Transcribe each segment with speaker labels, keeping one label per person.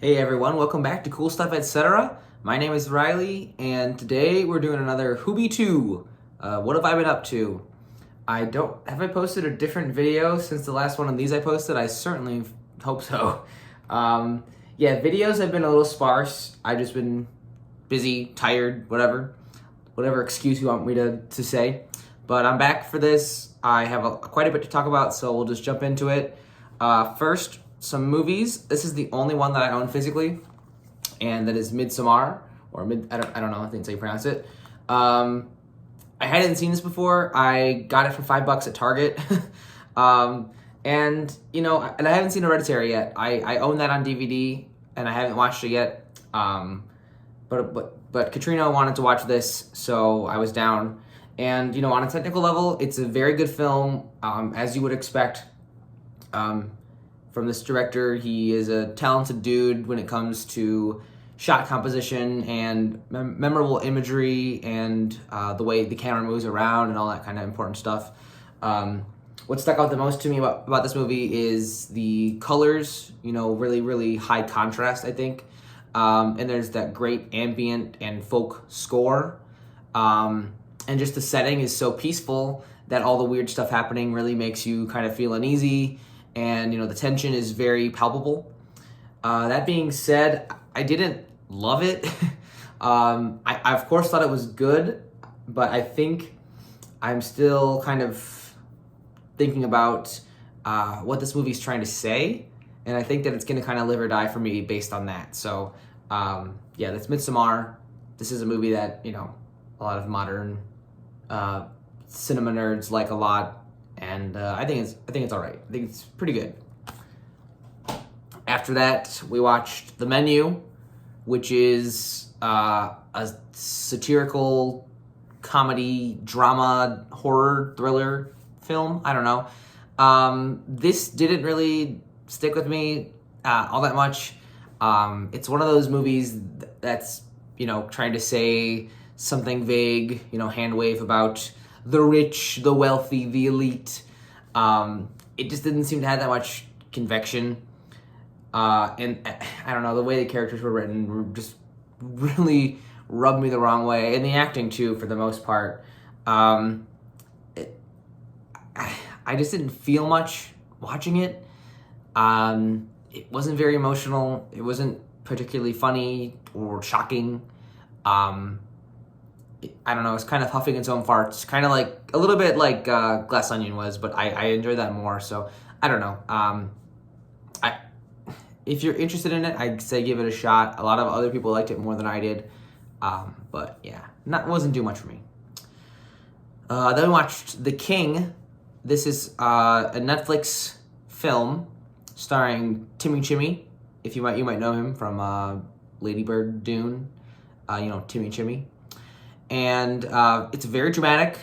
Speaker 1: Hey everyone, welcome back to Cool Stuff Etc. My name is Riley, and today we're doing another Hoobie 2. What have I been up to? Have I posted a different video since the last one of these I posted? I certainly hope so. Videos have been a little sparse. I've just been busy, tired, whatever excuse you want me to say. But I'm back for this. I have quite a bit to talk about, so we'll just jump into it. First, some movies. This is the only one that I own physically, and that is Midsommar, or I don't know, I think that's how you pronounce it. I hadn't seen this before. I got it for $5 at Target. And I haven't seen Hereditary yet. I own that on DVD, and I haven't watched it yet. But Katrina wanted to watch this, so I was down. And on a technical level, it's a very good film, as you would expect. From this director. He is a talented dude when it comes to shot composition and memorable imagery and the way the camera moves around and all that kind of important stuff. What stuck out the most to me about this movie is the colors, really, really high contrast, I think. And there's that great ambient and folk score. And just the setting is so peaceful that all the weird stuff happening really makes you kind of feel uneasy. And the tension is very palpable. That being said, I didn't love it. I of course thought it was good, but I think I'm still kind of thinking about what this movie's trying to say, and I think that it's going to kind of live or die for me based on that. So that's Midsommar. This is a movie that a lot of modern cinema nerds like a lot. And I think it's all right. I think it's pretty good. After that, we watched The Menu, which is a satirical comedy, drama, horror, thriller film. I don't know. This didn't really stick with me all that much. It's one of those movies that's trying to say something vague, hand wave about the rich, the wealthy, the elite. It just didn't seem to have that much conviction. And I don't know, the way the characters were written just really rubbed me the wrong way. And the acting, too, for the most part. I just didn't feel much watching it. It wasn't very emotional. It wasn't particularly funny or shocking. I don't know, it's kind of huffing its own farts, kind of like, a little bit like Glass Onion was, but I enjoyed that more, so I don't know. If you're interested in it, I'd say give it a shot. A lot of other people liked it more than I did, but yeah, wasn't too much for me. Then we watched The King. This is a Netflix film starring Timmy Chimmy, if you might know him from Lady Bird, Dune, Timmy Chimmy. And it's very dramatic,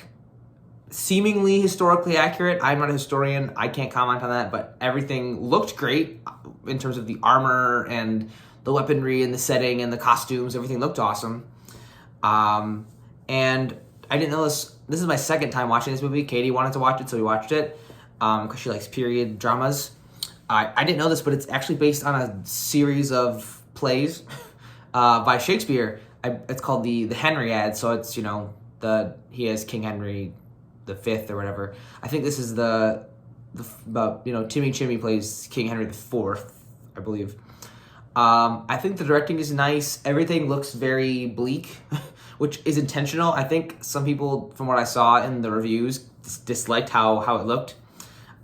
Speaker 1: seemingly historically accurate. I'm not a historian. I can't comment on that, but everything looked great in terms of the armor and the weaponry and the setting and the costumes. Everything looked awesome. And I didn't know this. This is my second time watching this movie. Katie wanted to watch it, so we watched it because she likes period dramas. I didn't know this, but it's actually based on a series of plays by Shakespeare. It's called the Henriad, so it's he has King Henry V or whatever. I think this is the Timmy Chimmy plays King Henry IV, I believe. I think the directing is nice. Everything looks very bleak, which is intentional. I think some people, from what I saw in the reviews, disliked how it looked.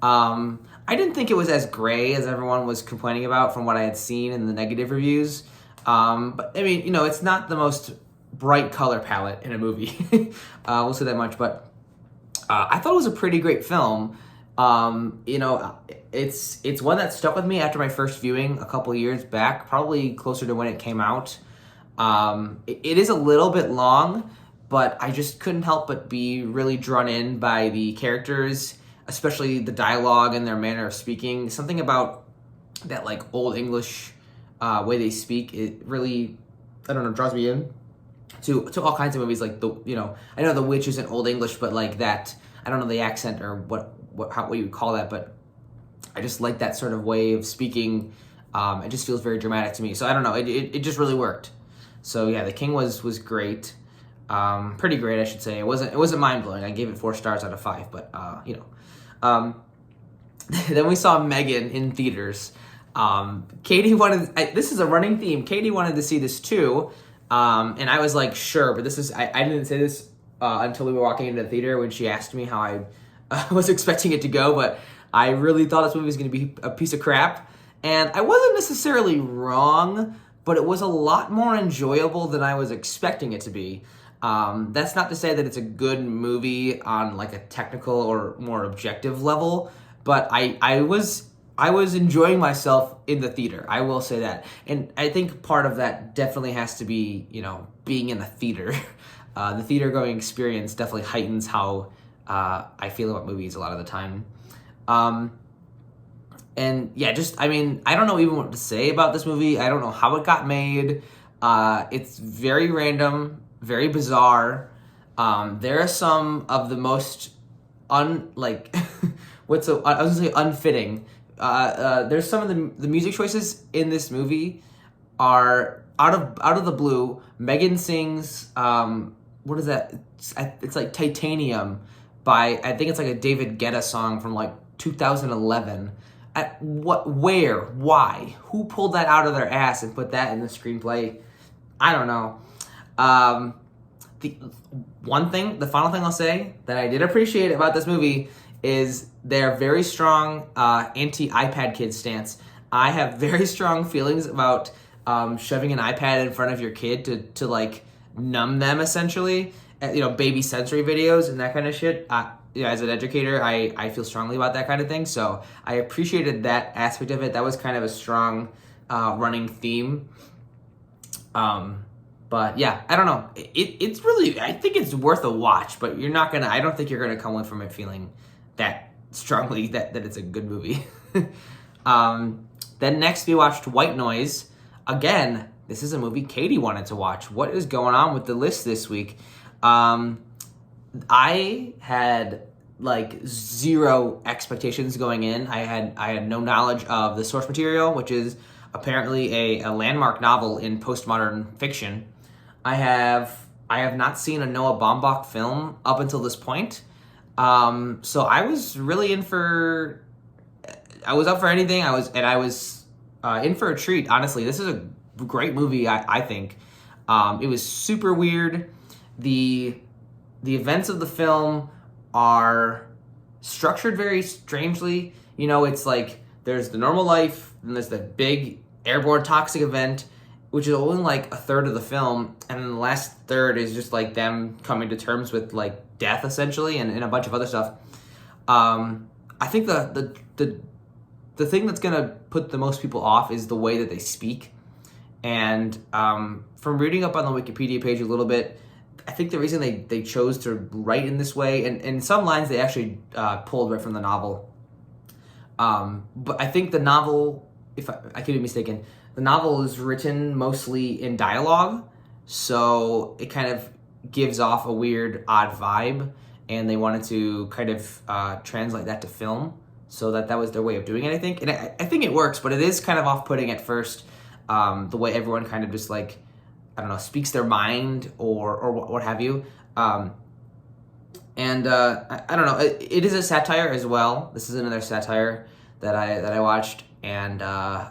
Speaker 1: I didn't think it was as gray as everyone was complaining about from what I had seen in the negative reviews. But I mean, it's not the most bright color palette in a movie. We'll say that much, but I thought it was a pretty great film. It's one that stuck with me after my first viewing a couple years back, probably closer to when it came out. It is a little bit long, but I just couldn't help but be really drawn in by the characters, especially the dialogue and their manner of speaking. Something about that old English way they speak, it really, I don't know, draws me in to all kinds of movies. Like I know The Witch isn't Old English, but like that, I don't know the accent or what you would call that, but I just like that sort of way of speaking It just feels very dramatic to me. So I don't know. It just really worked. So yeah, The King was great. Pretty great, I should say. It wasn't mind blowing. I gave it 4 stars out of 5, but then we saw Megan in theaters. Katie wanted. This is a running theme. Katie wanted to see this too, and I was like, sure, but this is. I didn't say this until we were walking into the theater when she asked me how I was expecting it to go, but I really thought this movie was going to be a piece of crap, and I wasn't necessarily wrong, but it was a lot more enjoyable than I was expecting it to be. That's not to say that it's a good movie on like a technical or more objective level, but I was enjoying myself in the theater. I will say that, and I think part of that definitely has to be being in a theater. The theater going experience definitely heightens how I feel about movies a lot of the time. And yeah, I don't know even what to say about this movie. I don't know how it got made. It's very random, very bizarre. There are some of the most unfitting. There's some of the music choices in this movie are out of the blue. Megan sings what is that? It's like Titanium by, I think it's like a David Guetta song from like 2011. Why? Who pulled that out of their ass and put that in the screenplay? I don't know. The final thing I'll say that I did appreciate about this movie is their very strong anti-iPad kid stance. I have very strong feelings about shoving an iPad in front of your kid to like numb them, essentially. Baby sensory videos and that kind of shit. As an educator, I feel strongly about that kind of thing. So I appreciated that aspect of it. That was kind of a strong running theme. But yeah, I don't know. It's really, I think it's worth a watch, but I don't think you're gonna come away from it feeling that strongly that it's a good movie. Then next we watched White Noise. Again, this is a movie Katie wanted to watch. What is going on with the list this week? I had like 0 expectations going in. I had no knowledge of the source material, which is apparently a landmark novel in postmodern fiction. I have not seen a Noah Baumbach film up until this point. So I was really I was up for anything. I was in for a treat, honestly. This is a great movie, I think. It was super weird. The events of the film are structured very strangely. It's like there's the normal life, and there's the big airborne toxic event, which is only like a third of the film, and then the last third is just like them coming to terms with like death, essentially, and a bunch of other stuff. I think the thing that's gonna put the most people off is the way that they speak. And from reading up on the Wikipedia page a little bit, I think the reason they chose to write in this way, and some lines they actually pulled right from the novel. But I think the novel, if I could be mistaken, the novel is written mostly in dialogue, so it kind of gives off a weird, odd vibe, and they wanted to kind of translate that to film, so that was their way of doing it, I think. And I think it works, but it is kind of off-putting at first, the way everyone kind of just like, I don't know, speaks their mind or what have you. I don't know. It is a satire as well. This is another satire that I watched, and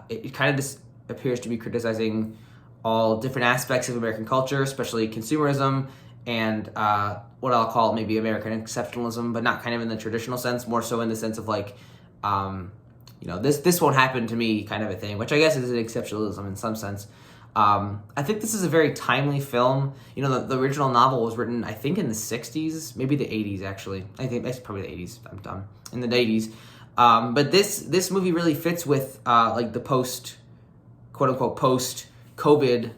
Speaker 1: it kind of just appears to be criticizing all different aspects of American culture, especially consumerism and what I'll call maybe American exceptionalism, but not kind of in the traditional sense, more so in the sense of like, this won't happen to me kind of a thing, which I guess is an exceptionalism in some sense. I think this is a very timely film. The original novel was written, I think, in the 60s, maybe the 80s, actually. I think that's probably the 80s. I'm dumb. In the 80s. But this movie really fits with like the quote-unquote post-COVID,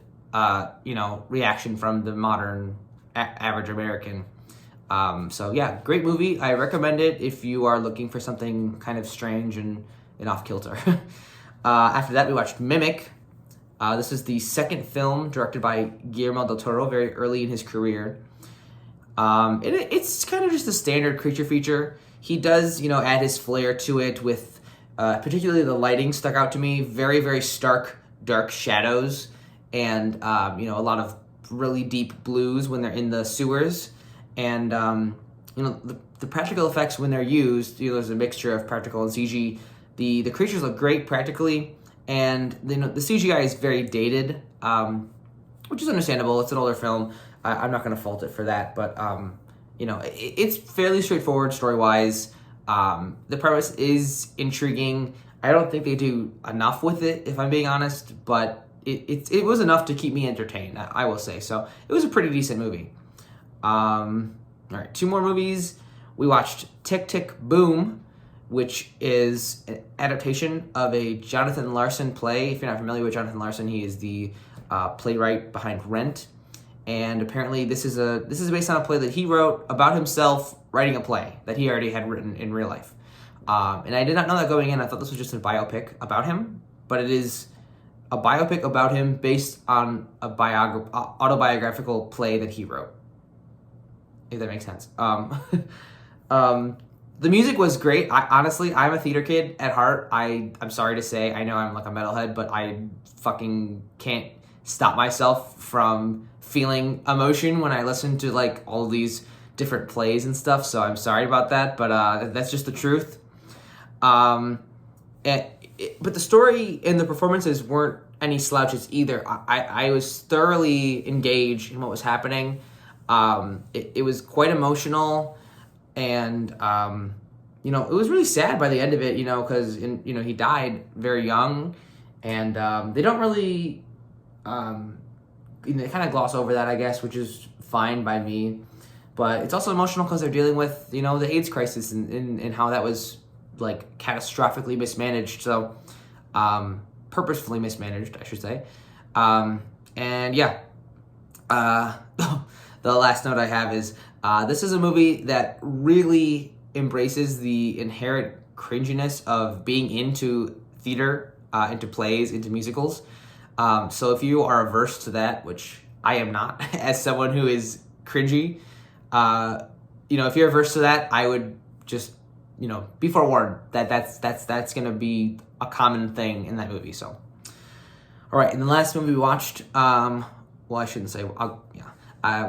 Speaker 1: reaction from the modern average American. So yeah, great movie. I recommend it if you are looking for something kind of strange and off-kilter. After that, we watched Mimic. This is the second film directed by Guillermo del Toro, very early in his career. It's kind of just a standard creature feature. He does, add his flair to it with Particularly the lighting stuck out to me. Very, very stark, dark shadows, and a lot of really deep blues when they're in the sewers. And the practical effects when they're used, there's a mixture of practical and CG. The creatures look great practically, and the CGI is very dated, which is understandable. It's an older film. I'm not going to fault it for that, but it's fairly straightforward story-wise. The premise is intriguing. I don't think they do enough with it, if I'm being honest, but it was enough to keep me entertained, I will say. So it was a pretty decent movie. All right, 2 more movies. We watched Tick, Tick, Boom, which is an adaptation of a Jonathan Larson play. If you're not familiar with Jonathan Larson, he is the playwright behind Rent. And apparently this is based on a play that he wrote about himself writing a play that he already had written in real life. And I did not know that going in. I thought this was just a biopic about him, but it is a biopic about him based on a autobiographical play that he wrote, if that makes sense. The music was great. Honestly, I'm a theater kid at heart. I'm sorry to say, I know I'm like a metalhead, but I fucking can't stop myself from feeling emotion when I listen to like all these different plays and stuff. So I'm sorry about that, but that's just the truth. But the story and the performances weren't any slouches either. I was thoroughly engaged in what was happening. It was quite emotional, and it was really sad by the end of it. Because he died very young, and they don't really they kind of gloss over that, I guess, which is fine by me. But it's also emotional because they're dealing with the AIDS crisis and how that was like catastrophically mismanaged. So purposefully mismanaged, I should say. And yeah. The last note I have is this is a movie that really embraces the inherent cringiness of being into theater, into plays, into musicals. So if you are averse to that, which I am not, as someone who is cringy, if you're averse to that, I would just, be forewarned that that's going to be a common thing in that movie. So, all right. And the last movie we watched, I shouldn't say,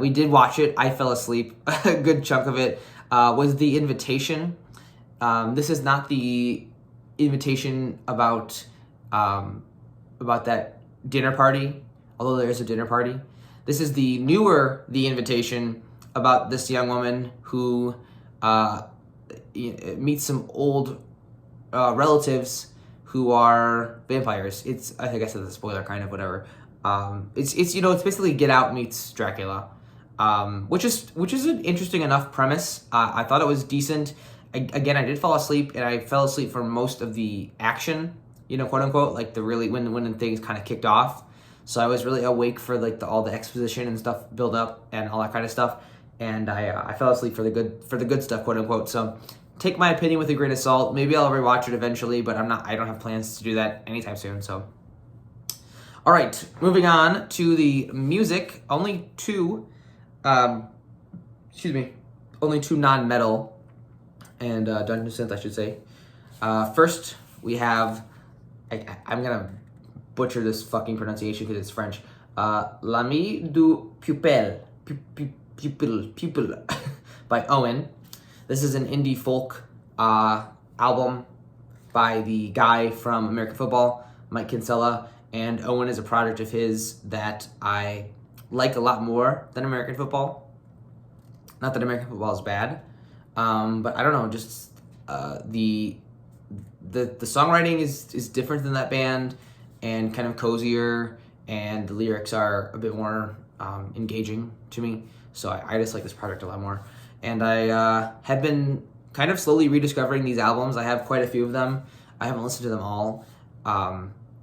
Speaker 1: we did watch it. I fell asleep. A good chunk of it was The Invitation. This is not the invitation about that dinner party, although there is a dinner party. This is the newer The Invitation about this young woman who meets some old relatives who are vampires. I think I said the spoiler, kind of, whatever. It's basically Get Out meets Dracula, which is an interesting enough premise. I thought it was decent. Again, I did fall asleep, and I fell asleep for most of the action, quote unquote, like when things kind of kicked off. So I was really awake for like all the exposition and stuff build up and all that kind of stuff, and I fell asleep for the good stuff, quote unquote. So take my opinion with a grain of salt. Maybe I'll rewatch it eventually, but I don't have plans to do that anytime soon. So. All right, moving on to the music. Only two non-metal and dungeon synth, I should say. First, we have, I'm gonna butcher this fucking pronunciation because it's French. L'Ami du Pupil by Owen. This is an indie folk album by the guy from American Football, Mike Kinsella. And Owen is a project of his that I like a lot more than American Football. Not that American Football is bad, but I don't know. Just the songwriting is different than that band, and kind of cozier, and the lyrics are a bit more engaging to me. So I just like this project a lot more. And I have been kind of slowly rediscovering these albums. I have quite a few of them. I haven't listened to them all.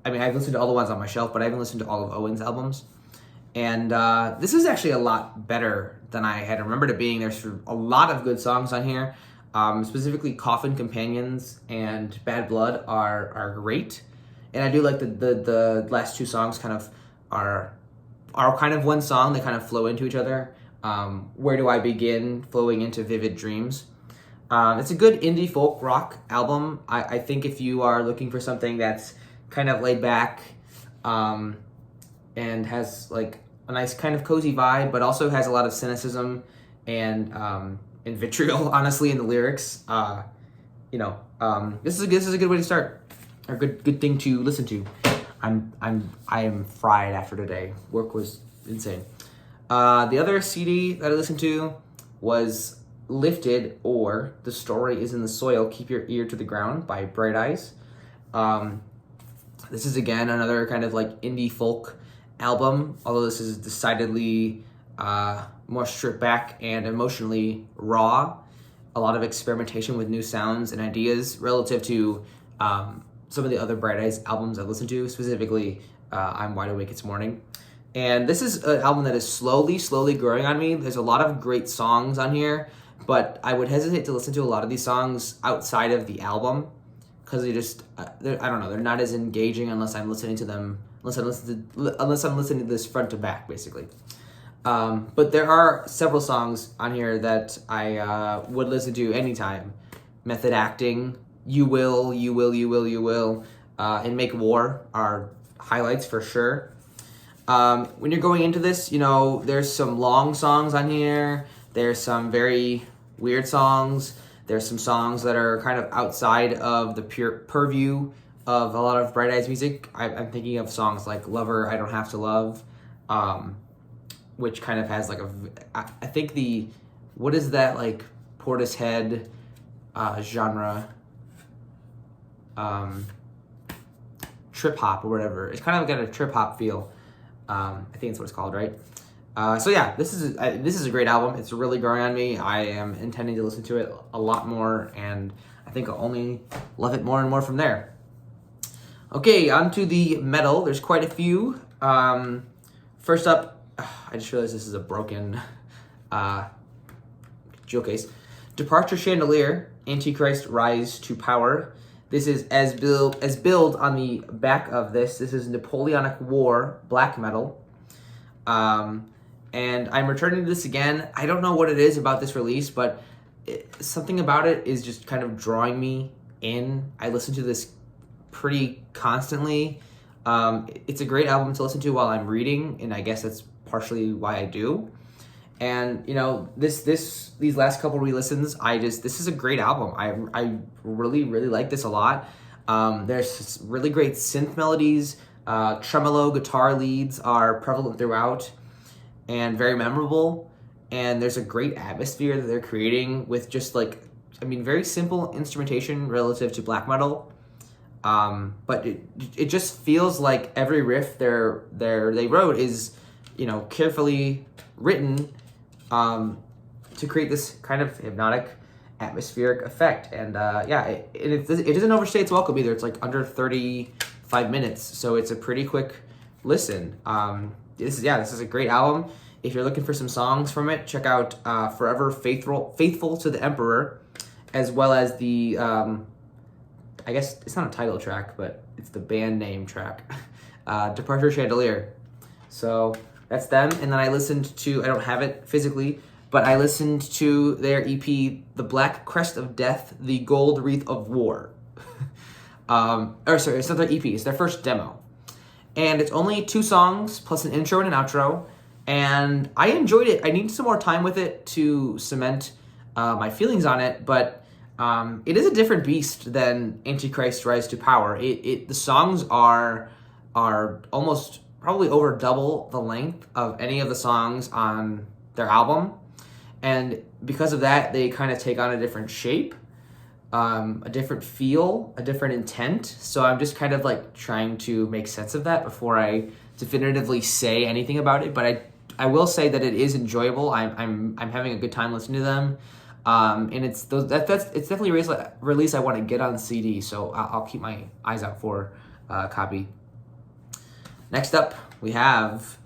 Speaker 1: I've listened to all the ones on my shelf, but I haven't listened to all of Owen's albums. And this is actually a lot better than I had remembered it being. There's a lot of good songs on here. Specifically, Coffin Companions and Bad Blood are great. And I do like the last 2 songs kind of are kind of one song. They kind of flow into each other. Where Do I Begin flowing into Vivid Dreams. It's a good indie folk rock album. I think if you are looking for something that's kind of laid back, and has like a nice kind of cozy vibe, but also has a lot of cynicism and vitriol, honestly, in the lyrics. This is a good way to start, or good thing to listen to. I am fried after today. Work was insane. The other CD that I listened to was Lifted, or The Story Is in the Soil, Keep Your Ear to the Ground by Bright Eyes. This is again another kind of like indie folk album, although this is decidedly more stripped back and emotionally raw. A lot of experimentation with new sounds and ideas relative to some of the other Bright Eyes albums I've listened to, specifically I'm Wide Awake It's Morning. And this is an album that is slowly growing on me. There's a lot of great songs on here, but I would hesitate to listen to a lot of these songs outside of the album because they just, I don't know, they're not as engaging unless I'm listening to them, unless I'm listening to this front to back, basically. But there are several songs on here that I would listen to anytime. Method Acting, You Will, and Make War are highlights for sure. When you're going into this, there's some long songs on here. There's some very weird songs. There's some songs that are kind of outside of the purview of a lot of Bright Eyes music. I'm thinking of songs like Lover, I Don't Have to Love, which kind of has like I think what is that like Portishead genre, trip hop or whatever. It's kind of got a trip hop feel. I think that's what it's called, right? So yeah, this is a great album. It's really growing on me. I am intending to listen to it a lot more, and I think I'll only love it more and more from there. Okay, on to the metal. There's quite a few. First up, I just realized this is a broken jewel case. Departure Chandelier, Antichrist Rise to Power. This is as billed on the back of this. This is Napoleonic War black metal. And I'm returning to this again. I don't know what it is about this release, but something about it is just kind of drawing me in. I listen to this pretty constantly. It's a great album to listen to while I'm reading, and I guess that's partially why I do. And these last couple re-listens, this is a great album. I really like this a lot. There's really great synth melodies. Tremolo guitar leads are prevalent throughout and very memorable. And there's a great atmosphere that they're creating with just very simple instrumentation relative to black metal. But it just feels like every riff they wrote is, carefully written to create this kind of hypnotic atmospheric effect. And it doesn't overstay its welcome either. It's like under 35 minutes, so it's a pretty quick listen. This is a great album. If you're looking for some songs from it, check out Forever Faithful to the Emperor, as well as the I guess it's not a title track, but it's the band name track, Departure Chandelier. So that's them. And then I listened to, I don't have it physically, but I listened to their EP, The Black Crest of Death, The Gold Wreath of War. It's not their EP, it's their first demo. And it's only 2 songs, plus an intro and an outro. And I enjoyed it. I need some more time with it to cement my feelings on it, but it is a different beast than Antichrist Rise to Power. The songs are almost probably over double the length of any of the songs on their album. And because of that, they kind of take on a different shape, a different feel, a different intent. So I'm just kind of trying to make sense of that before I definitively say anything about it. But I will say that it is enjoyable. I'm having a good time listening to them. And it's definitely a release I want to get on CD. So I'll keep my eyes out for a copy. Next up, we have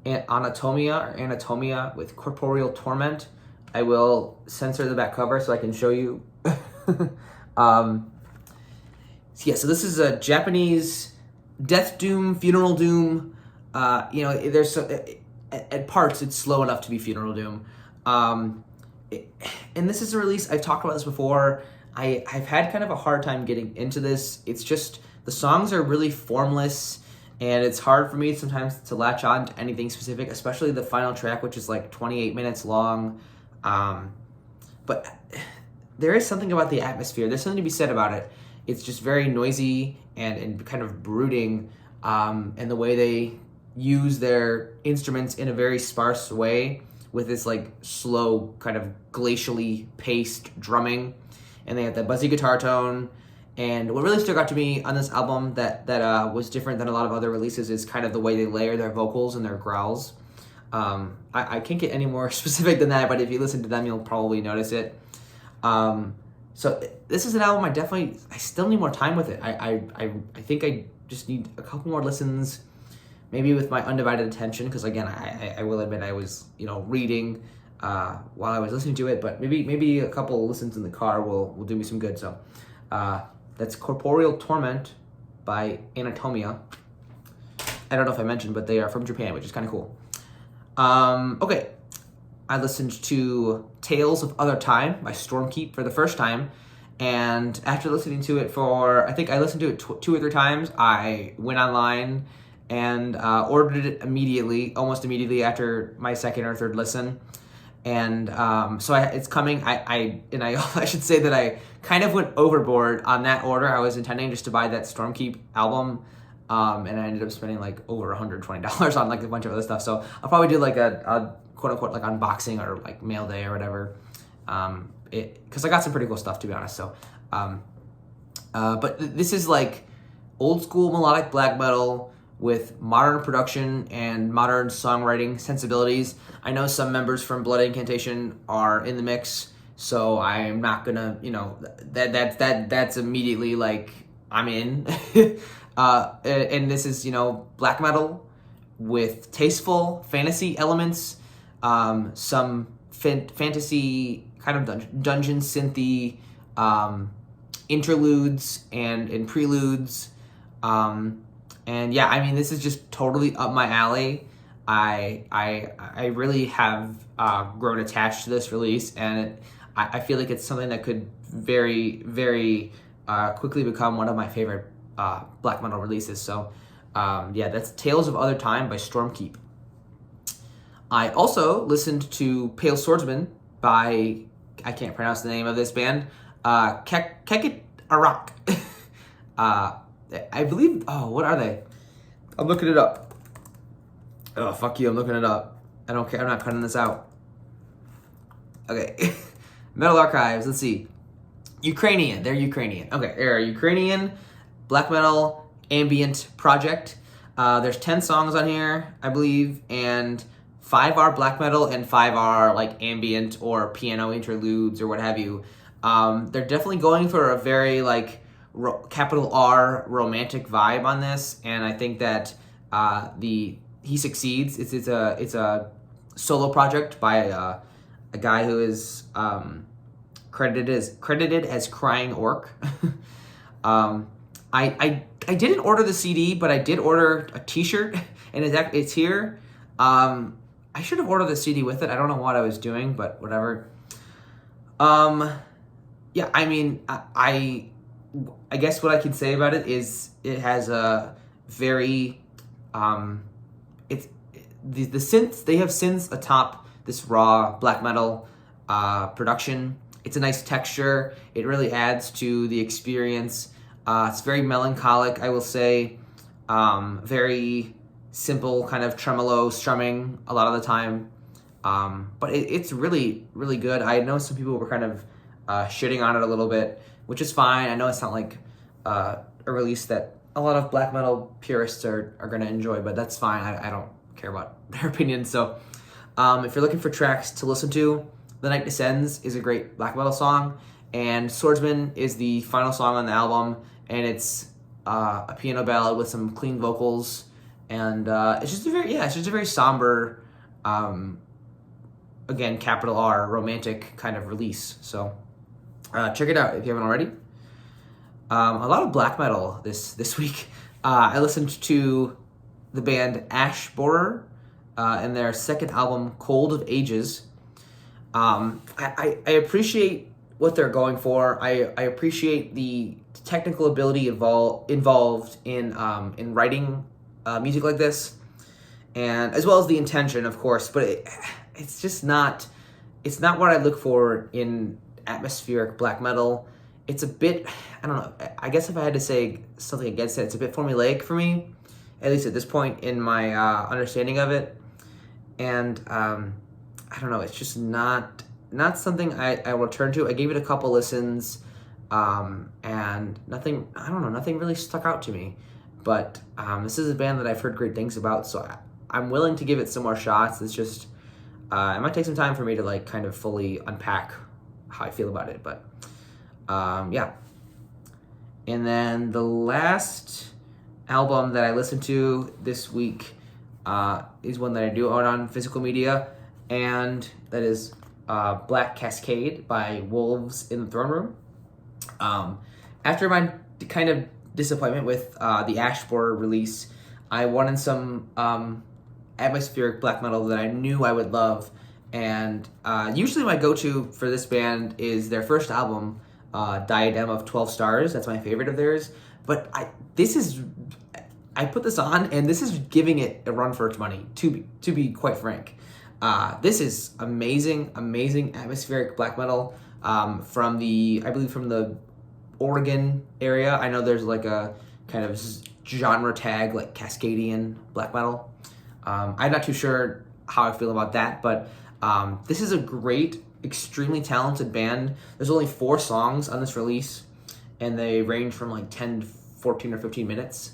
Speaker 1: Anatomia with Corporeal Torment. I will censor the back cover so I can show you. So this is a Japanese death doom, funeral doom. There's at parts it's slow enough to be funeral doom. and this is a release, I've talked about this before. I've had kind of a hard time getting into this. It's just the songs are really formless, and it's hard for me sometimes to latch on to anything specific, especially the final track, which is like 28 minutes long. But there is something about the atmosphere. There's something to be said about it. It's just very noisy and kind of brooding, and the way they use their instruments in a very sparse way with this like slow kind of glacially paced drumming, and they have that buzzy guitar tone. And what really stuck out to me on this album that was different than a lot of other releases is kind of the way they layer their vocals and their growls. I can't get any more specific than that, but if you listen to them, you'll probably notice it. So this is an album I still need more time with it. I think I just need a couple more listens, maybe with my undivided attention, because again, I will admit I was reading while I was listening to it, but maybe a couple listens in the car will do me some good. So that's Corporeal Torment by Anatomia. I don't know if I mentioned, but they are from Japan, which is kind of cool. Okay, I listened to Tales of Other Time by Stormkeep for the first time, and after listening to it I think I listened to it 2 or 3 times, I went online and ordered it almost immediately after my second or third listen. And so it's coming. I should say that I kind of went overboard on that order. I was intending just to buy that Stormkeep album, and I ended up spending like over $120 on like a bunch of other stuff. So I'll probably do like a quote unquote like unboxing or like mail day or whatever, because I got some pretty cool stuff, to be honest. So, but this is like old school melodic black metal with modern production and modern songwriting sensibilities. I know some members from Blood Incantation are in the mix, so I'm not gonna, that's immediately like I'm in. And this is, black metal with tasteful fantasy elements, some fantasy kind of dungeon synthy interludes and preludes. And yeah, I mean, this is just totally up my alley. I really have grown attached to this release, and I feel like it's something that could very, very quickly become one of my favorite black metal releases. So yeah, that's Tales of Other Time by Stormkeep. I also listened to Pale Swordsman by, I can't pronounce the name of this band, Kekit Arak. I believe, what are they? I'm looking it up. Oh, fuck you, I'm looking it up. I don't care, I'm not cutting this out. Okay. Metal Archives, let's see. Ukrainian, they're Ukrainian. Okay, they're a Ukrainian black metal ambient project. There's 10 songs on here, I believe, and 5 are black metal and 5 are like ambient or piano interludes or what have you. They're definitely going for a very like capital R romantic vibe on this, and I think that he succeeds. It's a solo project by a guy who is credited as Crying Orc. I didn't order the CD, but I did order a T-shirt, and it's here. I should have ordered the CD with it. I don't know what I was doing, but whatever. Yeah, I mean, I guess what I can say about it is it has a very it's the synths. They have synths atop this raw black metal production. It's a nice texture. It really adds to the experience. It's very melancholic, I will say. Very simple kind of tremolo strumming a lot of the time. But it's really, really good. I know some people were kind of shitting on it a little bit, which is fine. I know it's not like a release that a lot of black metal purists are going to enjoy, but that's fine. I don't care about their opinions. So if you're looking for tracks to listen to, The Night Descends is a great black metal song, and Swordsman is the final song on the album, and it's a piano ballad with some clean vocals, and it's just a very somber, again, capital R, romantic kind of release. So check it out if you haven't already. A lot of black metal this week. I listened to the band Ash Borer and their second album, Cold of Ages. I appreciate what they're going for. I appreciate the technical ability involved in writing music like this, and as well as the intention, of course. But it's just not. It's not what I look for in atmospheric black metal. It's a bit. I don't know. I guess if I had to say something against it, it's a bit formulaic for me, at least at this point in my understanding of it. And I don't know. It's just not something I will turn to. I gave it a couple listens, and nothing. I don't know. Nothing really stuck out to me. But this is a band that I've heard great things about, so I'm willing to give it some more shots. It's just it might take some time for me to like kind of fully unpack how I feel about it. But yeah. And then the last album that I listened to this week is one that I do own on physical media, and that is Black Cascade by Wolves in the Throne Room. After my kind of disappointment with the Ash Borer release, I wanted some atmospheric black metal that I knew I would love, and usually my go-to for this band is their first album, Diadem of 12 Stars. That's my favorite of theirs, but I put this on, and this is giving it a run for its money, to be quite frank. This is amazing atmospheric black metal from the Oregon area. I know there's like a kind of genre tag like Cascadian black metal. I'm not too sure how I feel about that, but this is a great, extremely talented band. There's only 4 songs on this release, and they range from like 10 to 14 or 15 minutes.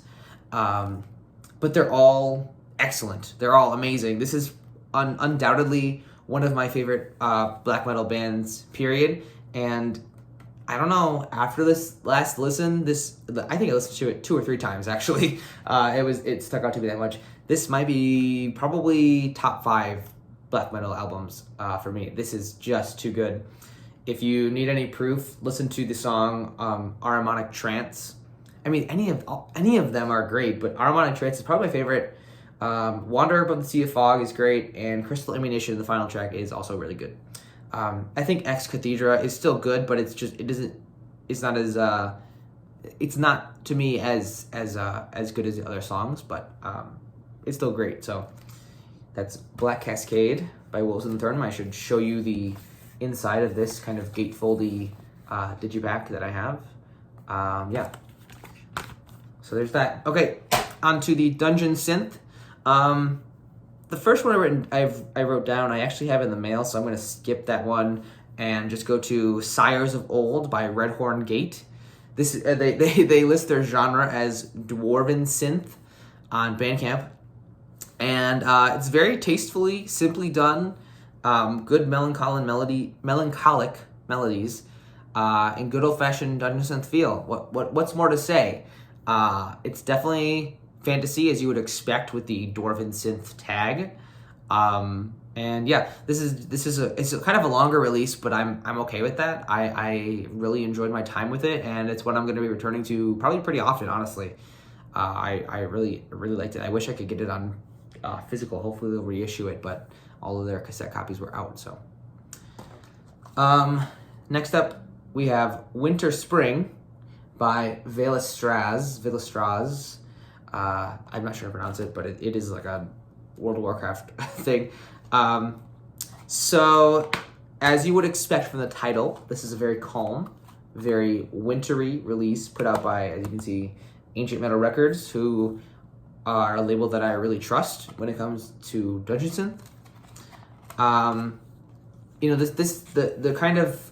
Speaker 1: But they're all excellent. They're all amazing. This is undoubtedly one of my favorite black metal bands, period. And I don't know, after this last listen, I think I listened to it 2 or 3 times actually. It stuck out to me that much. This might be probably top 5 black metal albums for me. This is just too good. If you need any proof, listen to the song Harmonic Trance. I mean, any of them are great, but Harmonic Trance is probably my favorite. Wander Above the Sea of Fog is great, and Crystal Ammunition, the final track, is also really good. I think Ex Cathedra is still good, but it's not to me as good as the other songs, but it's still great. So that's Black Cascade by Wolves in the Throne. I should show you the inside of this kind of gatefoldy digipack that I have. Yeah. So there's that. Okay, on to the Dungeon Synth. The first one I wrote down, I actually have in the mail, so I'm going to skip that one and just go to Sires of Old by Redhorn Gate. This they list their genre as dwarven synth on Bandcamp, and it's very tastefully, simply done. Good melancholic melodies, and good old-fashioned dungeon synth feel. What's more to say? It's definitely fantasy, as you would expect with the dwarven synth tag. And yeah, it's a kind of a longer release, but I'm okay with that. I really enjoyed my time with it, and it's what I'm going to be returning to probably pretty often, honestly. I really liked it. I wish I could get it on physical. Hopefully they'll reissue it, but all of their cassette copies were out. So next up we have Winter Spring by Velestraz. I'm not sure how to pronounce it, but it is like a World of Warcraft thing. So, as you would expect from the title, this is a very calm, very wintry release put out by, as you can see, Ancient Metal Records, who are a label that I really trust when it comes to dungeon synth. The kind of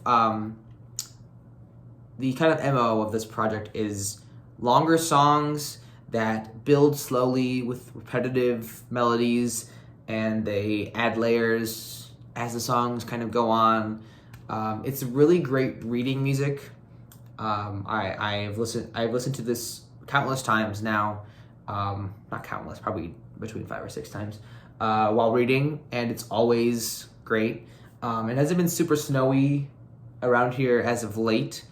Speaker 1: MO of this project is longer songs that build slowly with repetitive melodies, and they add layers as the songs kind of go on. It's really great reading music. I've listened to this countless times now. Not countless, probably between 5 or 6 times while reading, and it's always great. It hasn't been super snowy around here as of late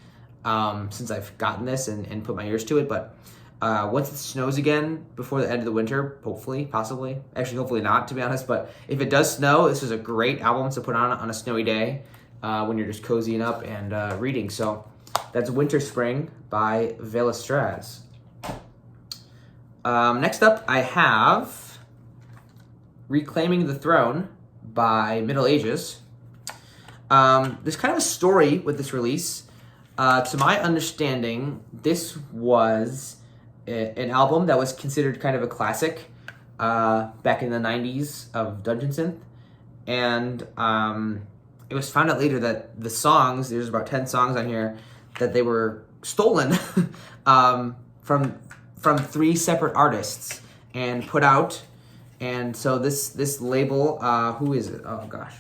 Speaker 1: since I've gotten this and put my ears to it, but Once it snows again before the end of the winter, hopefully, possibly. Actually, hopefully not, to be honest. But if it does snow, this is a great album to put on a snowy day when you're just cozying up and reading. So that's Winter Spring by Vela Straz. Next up, I have Reclaiming the Throne by Middle Ages. There's kind of a story with this release. To my understanding, this was an album that was considered kind of a classic back in the 90s of Dungeon Synth. And it was found out later that the songs, there's about 10 songs on here, that they were stolen from 3 separate artists and put out. And so this label, who is it? Oh gosh.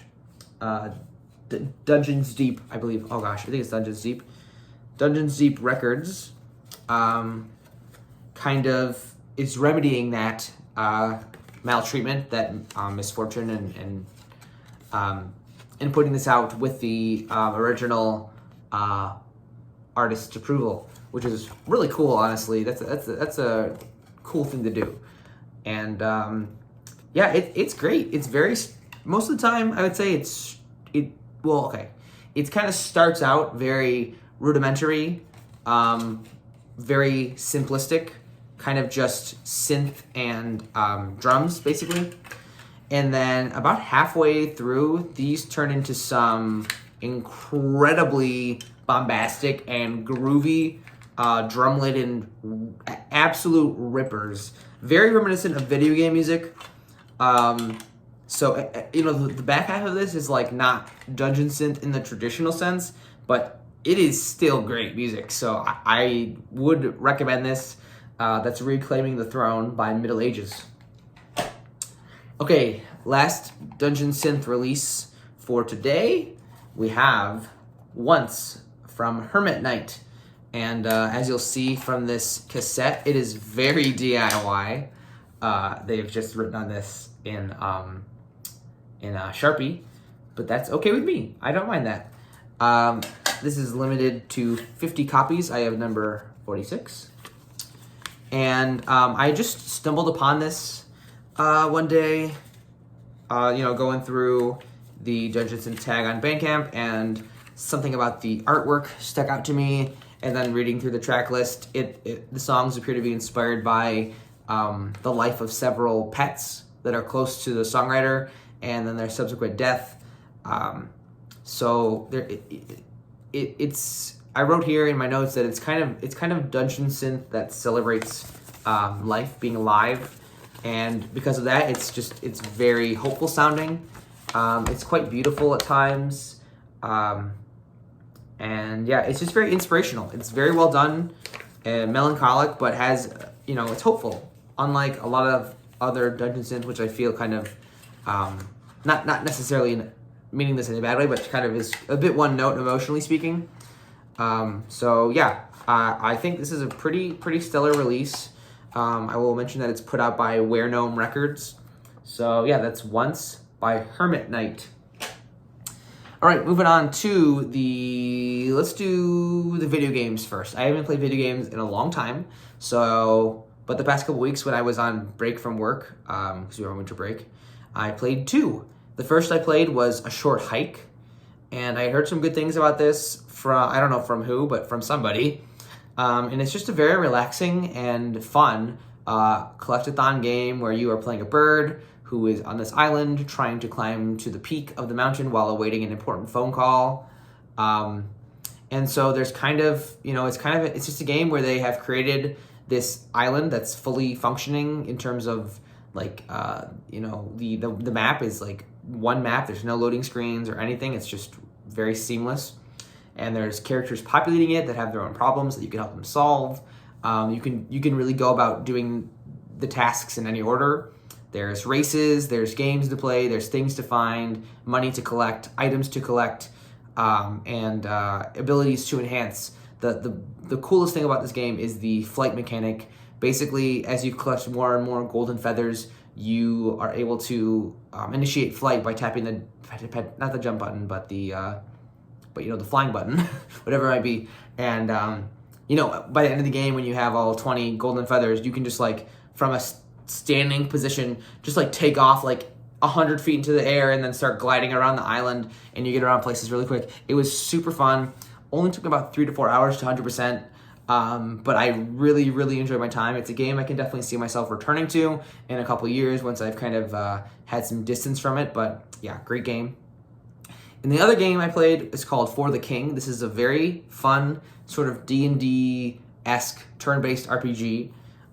Speaker 1: Dungeons Deep, I believe. Oh gosh, I think it's Dungeons Deep. Dungeons Deep Records kind of is remedying that maltreatment, that misfortune, and putting this out with the original artist's approval, which is really cool. Honestly, that's a cool thing to do, and yeah, it's great. It's very, most of the time I would say it kind of starts out very rudimentary, very simplistic, kind of just synth and drums, basically. And then about halfway through, these turn into some incredibly bombastic and groovy, drum-laden, absolute rippers. Very reminiscent of video game music. So, the back half of this is like not dungeon synth in the traditional sense, but it is still great music. So I would recommend this. That's Reclaiming the Throne by Middle Ages. Okay, last dungeon synth release for today, we have Once from Hermit Knight. And as you'll see from this cassette, it is very DIY. They've just written on this in Sharpie, but that's okay with me. I don't mind that. This is limited to 50 copies. I have number 46. And I just stumbled upon this one day, going through the Dungeons and Tag on Bandcamp, and something about the artwork stuck out to me. And then reading through the track list, the songs appear to be inspired by the life of several pets that are close to the songwriter, and then their subsequent death. So there, it's. I wrote here in my notes that it's kind of dungeon synth that celebrates life, being alive, and because of that, it's very hopeful sounding. It's quite beautiful at times, and yeah, it's just very inspirational. It's very well done, and melancholic, but has it's hopeful. Unlike a lot of other dungeon synth, which I feel kind of not necessarily meaning this in a bad way, but kind of is a bit one note emotionally speaking. So yeah, I think this is a pretty stellar release. I will mention that it's put out by Where Gnome Records. So yeah, that's Once by Hermit Knight. All right, moving on to let's do the video games first. I haven't played video games in a long time, but the past couple weeks when I was on break from work, because we were on winter break, I played 2. The first I played was A Short Hike, and I heard some good things about this from, I don't know from who, but from somebody. And it's just a very relaxing and fun collectathon game where you are playing a bird who is on this island trying to climb to the peak of the mountain while awaiting an important phone call. And so there's it's just a game where they have created this island that's fully functioning in terms of the map is like one map. There's no loading screens or anything. It's just very seamless. And there's characters populating it that have their own problems that you can help them solve. You can really go about doing the tasks in any order. There's races, there's games to play, there's things to find, money to collect, items to collect, and abilities to enhance. The coolest thing about this game is the flight mechanic. Basically, as you collect more and more golden feathers, you are able to initiate flight by tapping not the jump button, but the flying button, whatever it might be. And by the end of the game when you have all 20 golden feathers, you can just like from a standing position just like take off like 100 feet into the air and then start gliding around the island, and you get around places really quick. It was super fun. Only took about 3 to 4 hours to 100%. But I really, really enjoyed my time. It's a game I can definitely see myself returning to in a couple years once I've kind of had some distance from it. But yeah, great game. And the other game I played is called For the King. This is a very fun sort of D&D-esque turn-based RPG.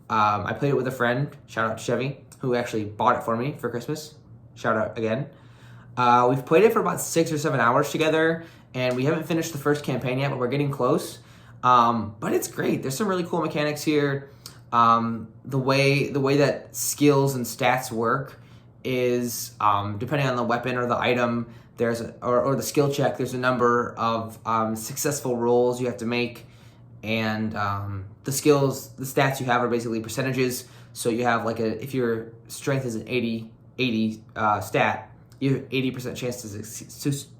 Speaker 1: I played it with a friend, shout out to Chevy, who actually bought it for me for Christmas. Shout out again. We've played it for about 6 or 7 hours together, and we haven't finished the first campaign yet, but we're getting close. But it's great. There's some really cool mechanics here. The way that skills and stats work is depending on the weapon or the item, or the skill check, there's a number of successful rolls you have to make, and the stats you have are basically percentages. So you have if your strength is an 80 stat, you have 80% chance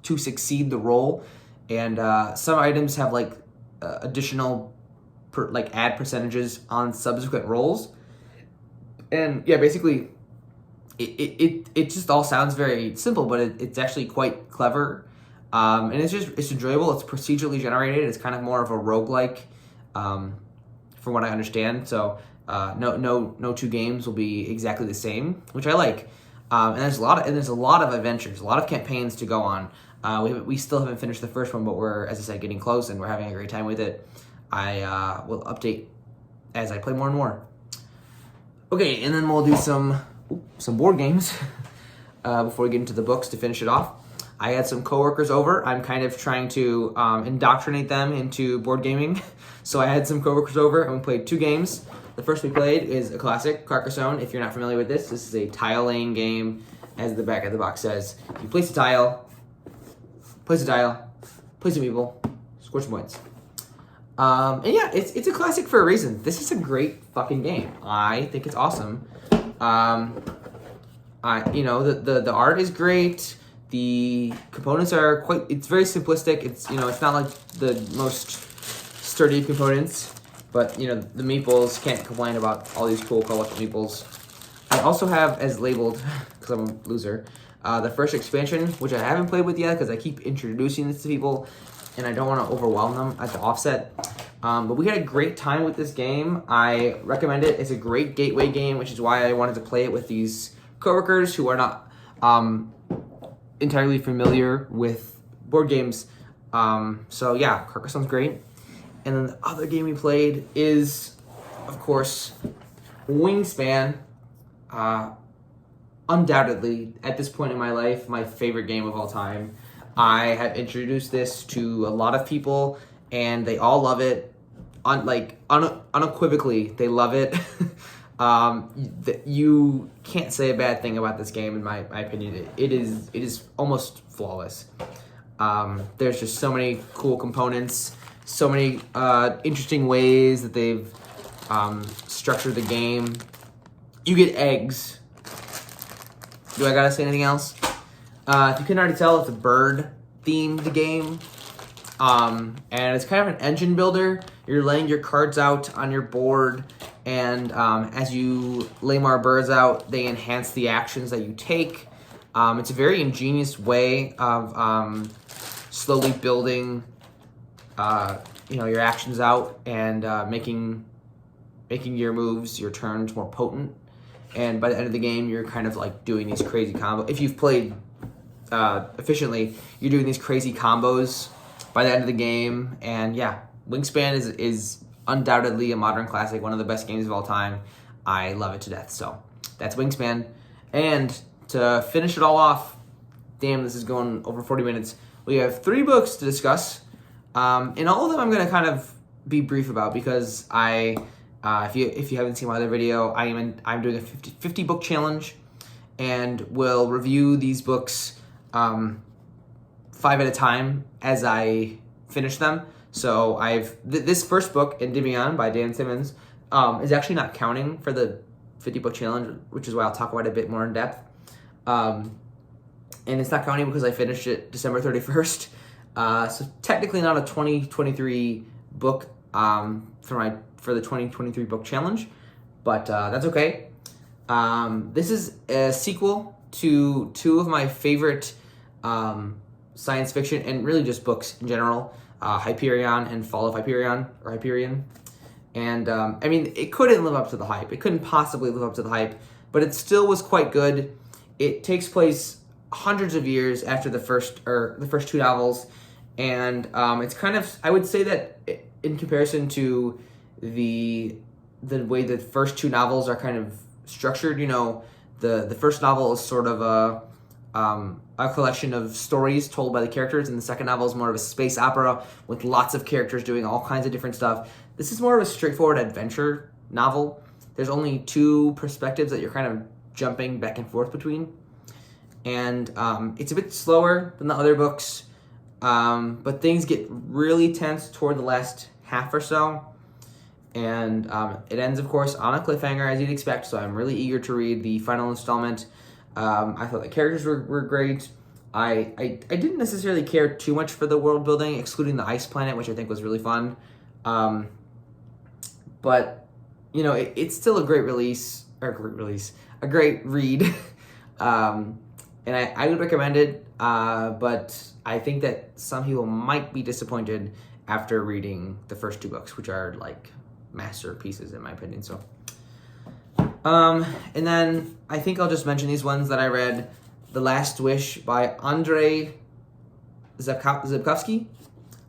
Speaker 1: to succeed the roll, and some items have additional add percentages on subsequent rolls, and yeah, basically it just all sounds very simple, but it's actually quite clever, and it's enjoyable. It's procedurally generated. It's kind of more of a roguelike, from what I understand. So no two games will be exactly the same, which I like. And there's a lot of adventures, a lot of campaigns to go on. We still haven't finished the first one, but we're, as I said, getting close, and we're having a great time with it. I will update as I play more and more. Okay, and then we'll do some board games before we get into the books to finish it off. I had some coworkers over. I'm kind of trying to indoctrinate them into board gaming. So I had some coworkers over, and we played 2 games. The first we played is a classic, Carcassonne. If you're not familiar with this is a tile-laying game, as the back of the box says. You place a tile, place some people, score some points. And yeah, it's a classic for a reason. This is a great fucking game. I think it's awesome. The art is great. The components are it's very simplistic. It's not like the most sturdy components, but the meeples, can't complain about all these cool colorful meeples. I also have as labeled, because I'm a loser, the first expansion, which I haven't played with yet because I keep introducing this to people and I don't want to overwhelm them at the offset. But we had a great time with this game. I recommend it. It's a great gateway game, which is why I wanted to play it with these coworkers who are not entirely familiar with board games. So yeah, Carcassonne's great. And then the other game we played is, of course, Wingspan. Undoubtedly, at this point in my life, my favorite game of all time. I have introduced this to a lot of people, and they all love it. Unequivocally, they love it. You can't say a bad thing about this game, in my opinion. It is almost flawless. There's just so many cool components, so many interesting ways that they've structured the game. You get eggs. Do I gotta say anything else? If you couldn't already tell, it's a bird-themed game. And it's kind of an engine builder. You're laying your cards out on your board, and as you lay more birds out, they enhance the actions that you take. It's a very ingenious way of slowly building your actions out and making your moves, your turns more potent. And by the end of the game, you're kind of doing these crazy combos. If you've played efficiently, you're doing these crazy combos by the end of the game. And yeah, Wingspan is undoubtedly a modern classic, one of the best games of all time. I love it to death. So that's Wingspan. And to finish it all off, damn, this is going over 40 minutes. We have 3 books to discuss. And all of them I'm going to kind of be brief about because if you haven't seen my other video, I'm doing a 50 book challenge, and will review these books 5 at a time as I finish them. So this first book, Endymion by Dan Simmons, is actually not counting for the 50 book challenge, which is why I'll talk about it a bit more in depth. And it's not counting because I finished it December 31st. So technically not a 2023 book for the 2023 book challenge, but that's okay. This is a sequel to two of my favorite science fiction and really just books in general, Hyperion and Fall of Hyperion, or Hyperion. And I mean, it couldn't live up to the hype. It couldn't possibly live up to the hype, but it still was quite good. It takes place hundreds of years after the first two novels, and it's kind of, I would say that in comparison to the way the first two novels are kind of structured, the first novel is sort of a collection of stories told by the characters, and the second novel is more of a space opera with lots of characters doing all kinds of different stuff. This is more of a straightforward adventure novel. There's only two perspectives that you're kind of jumping back and forth between. And it's a bit slower than the other books, but things get really tense toward the last half or so. And it ends, of course, on a cliffhanger, as you'd expect, so I'm really eager to read the final installment. I thought the characters were great. I didn't necessarily care too much for the world building, excluding the ice planet, which I think was really fun. But, it's still a great read. And I would recommend it, but I think that some people might be disappointed after reading the first two books, which are like masterpieces in my opinion. So, and then I think I'll just mention these ones that I read. The Last Wish by Andrei Zebkovsky,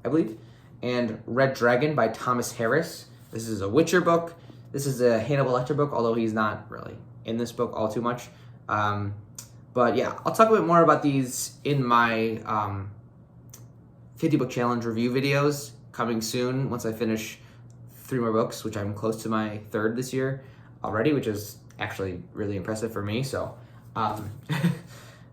Speaker 1: I believe, and Red Dragon by Thomas Harris. This is a Witcher book. This is a Hannibal Lecter book, although he's not really in this book all too much. But yeah, I'll talk a bit more about these in my 50 book challenge review videos coming soon once I finish 3 more books, which I'm close to my 3rd this year already, which is actually really impressive for me. So, but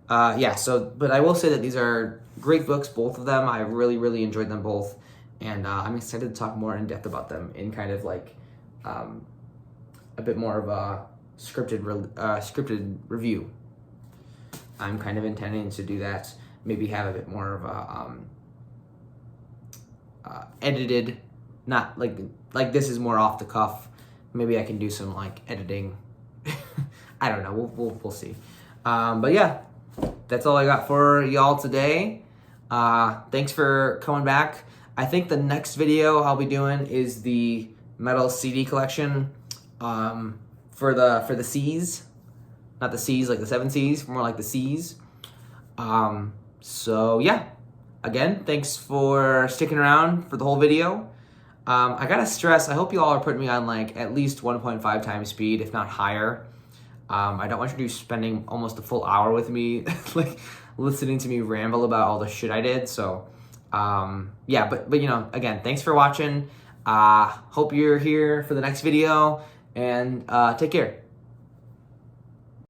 Speaker 1: I will say that these are great books, both of them. I really, really enjoyed them both. And I'm excited to talk more in depth about them in kind of like a bit more of a scripted review. I'm kind of intending to do that. Maybe have a bit more of a edited, not like this is more off the cuff. Maybe I can do some like editing. I don't know. We'll see. But yeah, that's all I got for y'all today. Thanks for coming back. I think the next video I'll be doing is the metal CD collection for the C's. Not the C's like the 7 C's, more like the C's. So yeah, again, thanks for sticking around for the whole video. I gotta stress, I hope you all are putting me on like at least 1.5 times speed, if not higher. I don't want you to be spending almost a full hour with me, like listening to me ramble about all the shit I did. So yeah, but again, thanks for watching. Hope you're here for the next video, and take care.